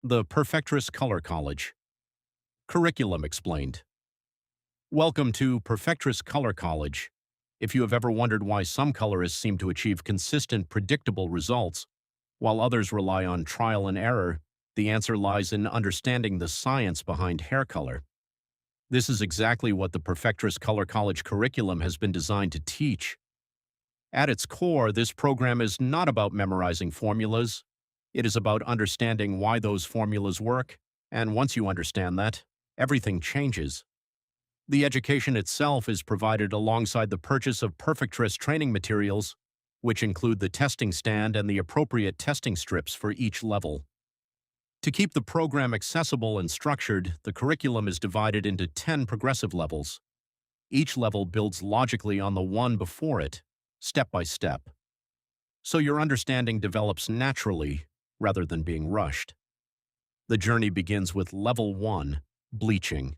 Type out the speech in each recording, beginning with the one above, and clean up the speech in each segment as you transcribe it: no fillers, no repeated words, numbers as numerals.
The Perfectress Color College. Curriculum explained. Welcome to Perfectress Color College. If you have ever wondered why some colorists seem to achieve consistent, predictable results, while others rely on trial and error, the answer lies in understanding the science behind hair color. This is exactly what the Perfectress Color College curriculum has been designed to teach. At its core, this program is not about memorizing formulas. It is about understanding why those formulas work, and once you understand that, everything changes. The education itself is provided alongside the purchase of Perfectress training materials, which include the testing stand and the appropriate testing strips for each level. To keep the program accessible and structured, the curriculum is divided into 10 progressive levels. Each level builds logically on the one before it, step by step. So your understanding develops naturally, rather than being rushed. The journey begins with Level 1, bleaching.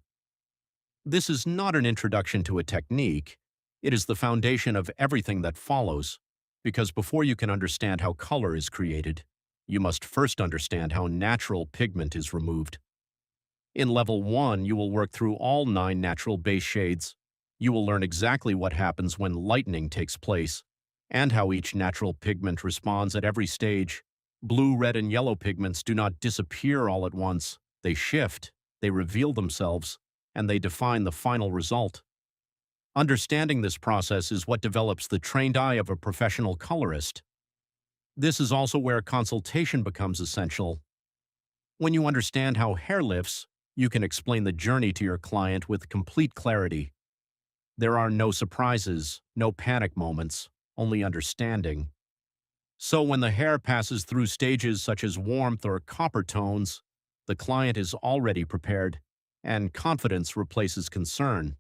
This is not an introduction to a technique. It is the foundation of everything that follows, because before you can understand how color is created, you must first understand how natural pigment is removed. In Level 1, you will work through all 9 natural base shades. You will learn exactly what happens when lightening takes place, and how each natural pigment responds at every stage. Blue, red, and yellow pigments do not disappear all at once. They shift, they reveal themselves, and they define the final result. Understanding this process is what develops the trained eye of a professional colorist. This is also where consultation becomes essential. When you understand how hair lifts, you can explain the journey to your client with complete clarity. There are no surprises, no panic moments, only understanding. So when the hair passes through stages such as warmth or copper tones, the client is already prepared, and confidence replaces concern.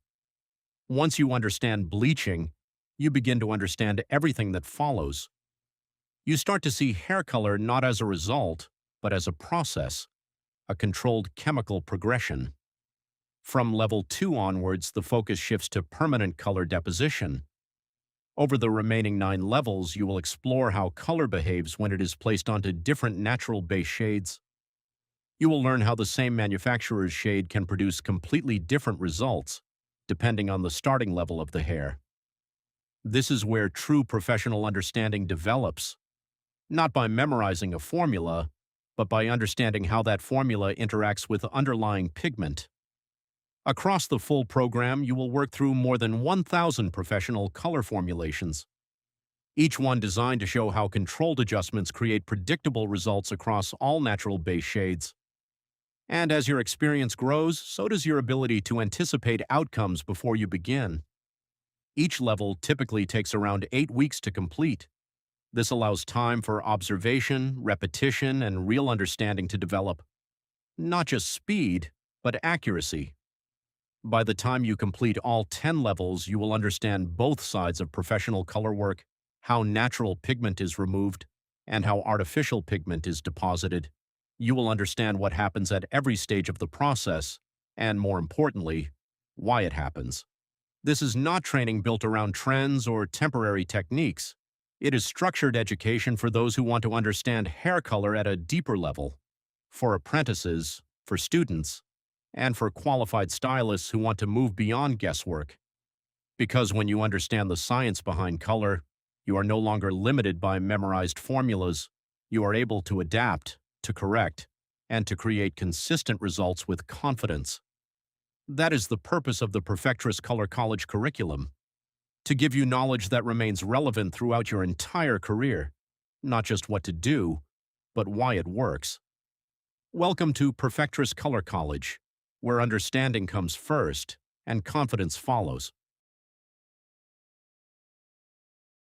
Once you understand bleaching, you begin to understand everything that follows. You start to see hair color not as a result, but as a process, a controlled chemical progression. From Level 2 onwards, the focus shifts to permanent color deposition. Over the remaining 9 levels, you will explore how color behaves when it is placed onto different natural base shades. You will learn how the same manufacturer's shade can produce completely different results, depending on the starting level of the hair. This is where true professional understanding develops, not by memorizing a formula, but by understanding how that formula interacts with underlying pigment. Across the full program, you will work through more than 1,000 professional color formulations, each one designed to show how controlled adjustments create predictable results across all natural base shades. And as your experience grows, so does your ability to anticipate outcomes before you begin. Each level typically takes around 8 weeks to complete. This allows time for observation, repetition, and real understanding to develop. Not just speed, but accuracy. By the time you complete all 10 levels, you will understand both sides of professional color work, how natural pigment is removed, and how artificial pigment is deposited. You will understand what happens at every stage of the process, and more importantly, why it happens. This is not training built around trends or temporary techniques. It is structured education for those who want to understand hair color at a deeper level, for apprentices, for students, and for qualified stylists who want to move beyond guesswork. Because when you understand the science behind color, you are no longer limited by memorized formulas. You are able to adapt, to correct, and to create consistent results with confidence. That is the purpose of the Perfectress Color College curriculum, to give you knowledge that remains relevant throughout your entire career, not just what to do, but why it works. Welcome to Perfectress Color College, where understanding comes first and confidence follows.